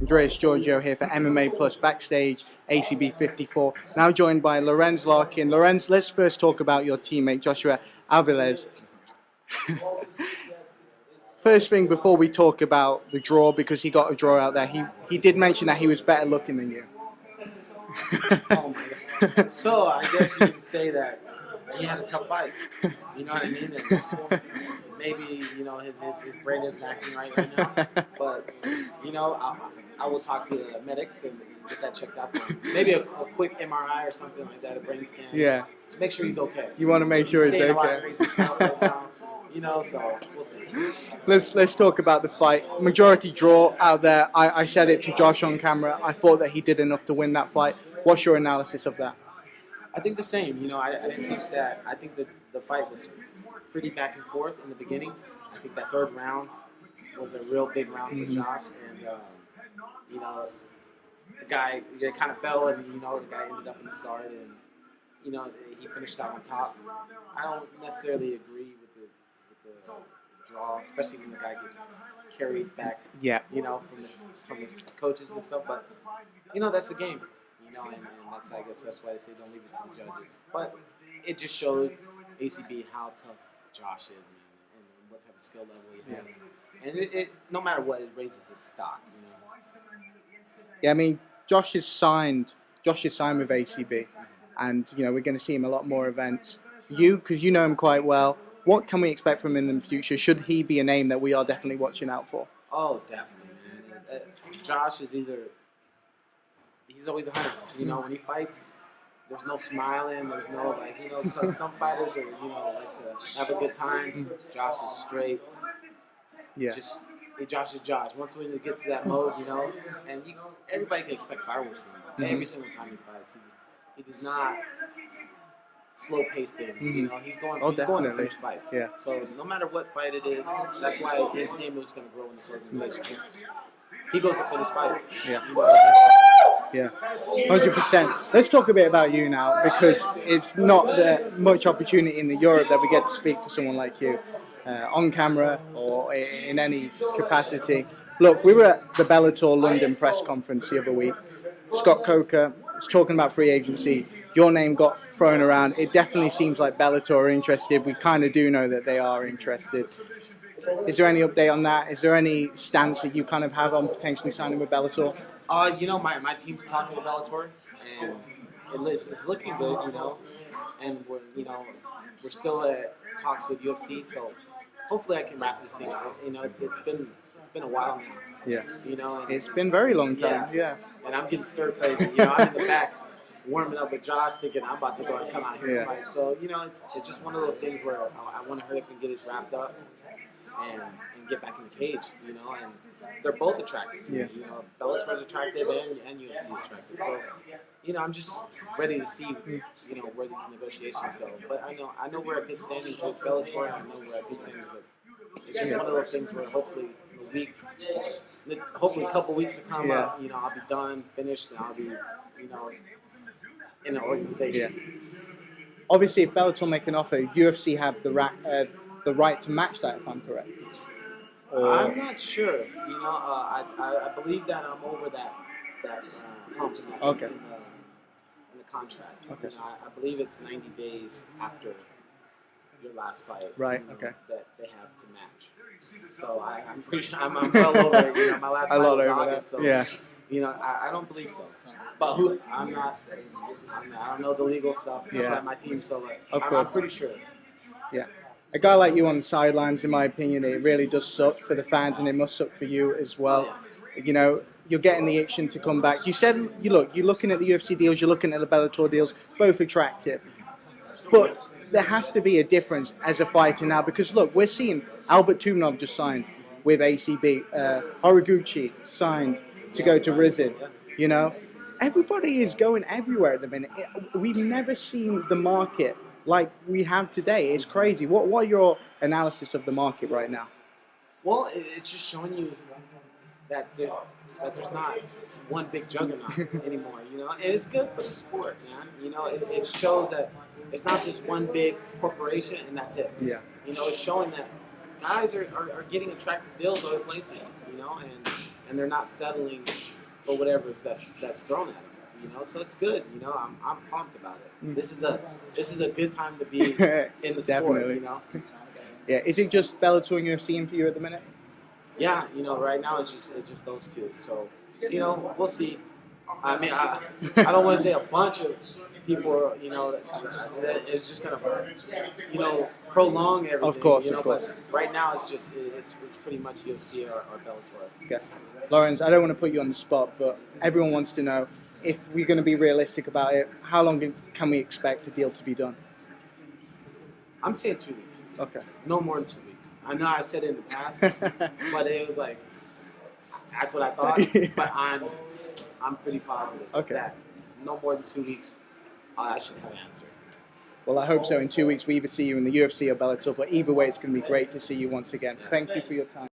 Andreas Giorgio here for MMA Plus Backstage, ACB 54. Now joined by Lorenz Larkin. Lorenz, let's first talk about your teammate, Joshua Aveles. First thing, before we talk about the draw, because he got a draw out there, he did mention that he was better looking than you. Oh my God. So I guess you could say that he had a tough fight. You know what I mean? And maybe his brain is acting right now. But I will talk to the medics and get that checked out for him. Maybe a quick MRI or something like that, a brain scan. Yeah. Just make sure he's okay. You want to make sure he's okay. A lot of okay. crazy stuff right now, so we'll see. Let's talk about the fight. Majority draw out there. I said it to Josh on camera. I thought that he did enough to win that fight. What's your analysis of that? I think the same. I think that the fight was pretty back and forth in the beginning. I think that third round was a real big round for Josh, and the guy kind of fell, and the guy ended up in his guard, and he finished out on top. I don't necessarily agree with the draw, especially when the guy gets carried back. Yeah. From his coaches and stuff, but that's the game. And I guess that's why they say don't leave it to the judges. But it just shows ACB how tough Josh is, man, and what type of skill level he has. And it no matter what, it raises his stock. Yeah, I mean, Josh is signed with ACB, and we're going to see him a lot more events. Because you know him quite well, what can we expect from him in the future? Should he be a name that we are definitely watching out for? Oh, definitely, man. Josh is he's always a hunter. When he fights, there's no smiling. There's no some fighters are like to have a good time. Josh is straight. Yeah. Josh is Josh. Once when it gets to that mode, and everybody can expect fireworks from him. Every single time he fights, he does not slow pace things. He's going to finish fights. Yeah. So no matter what fight it is, that's why his name is going to grow in this organization. He goes to finish fights. Yeah. Yeah, 100%. Let's talk a bit about you now, because it's not that much opportunity in Europe that we get to speak to someone like you on camera or in any capacity. Look, we were at the Bellator London press conference the other week. Scott Coker was talking about free agency. Your name got thrown around. It definitely seems like Bellator are interested. We kind of do know that they are interested. Is there any update on that? Is there any stance that you kind of have on potentially signing with Bellator? My team's talking with Bellator, and it's looking good, and we're still at talks with UFC, so hopefully I can wrap this thing up. It's been a while now. Yeah. And it's been a very long time. Yeah. And I'm getting stir crazy. I'm in the back warming up with Josh, thinking I'm about to go and come out here and fight. So it's just one of those things where I want to hurry up and get this wrapped up and get back in the cage. And they're both attractive. Yeah. Bellator's attractive and UFC is attractive. So I'm just ready to see where these negotiations go. But I know we're at good standings with Bellator, and I know we're at good standings with. It's just one of those things where hopefully a couple weeks to come up, I'll be done, finished, and I'll be, in an organization. Yeah. Obviously, if Bellator make an offer, UFC have the right to match that, if I'm correct. I'm not sure. I believe that I'm over that hump okay. in the contract. Okay. I believe it's 90 days after your last fight. Right. Okay. That they have to match. So I'm pretty sure I'm well over it. My last fight was August. So yeah. I don't believe so. But I'm not. I don't know the legal stuff inside my team, so I'm pretty sure. Yeah. A guy like you on the sidelines, in my opinion, it really does suck for the fans, and it must suck for you as well. You're getting the itching to come back. You said, you're looking at the UFC deals, you're looking at the Bellator deals, both attractive. But there has to be a difference as a fighter now, because look, we're seeing Albert Tumenov just signed with ACB, Horiguchi signed to go to Rizin. Everybody is going everywhere at the minute. We've never seen the market like we have today. It's crazy. What are your analysis of the market right now? Well, it's just showing you that there's not one big juggernaut anymore, and it's good for the sport, man. It shows that it's not just one big corporation and that's it. Yeah. It's showing that guys are getting attractive deals other places, and they're not settling for whatever that's thrown at him. You know, so it's good. You know, I'm pumped about it. This is a good time to be in the sport. Definitely. You know. Yeah. Is it just Bellator and UFC for you at the minute? Yeah, you know, right now it's just those two. So, you know, we'll see. I mean, I don't want to say a bunch of people, you know, that it's just gonna, you know, prolong everything. Of course, you know, of course. But right now it's just it's pretty much UFC or Bellator. Okay. Lorenz, I don't want to put you on the spot, but everyone wants to know if we're going to be realistic about it. How long can we expect a deal to be done? I'm saying 2 weeks. Okay. No more than 2 weeks. I know I said it in the past, but it was like that's what I thought. Yeah. But I'm pretty positive that no more than 2 weeks, I should have an answer. Well, I hope so. In 2 weeks, we either see you in the UFC or Bellator, but either way, it's going to be great to see you once again. Thank you for your time.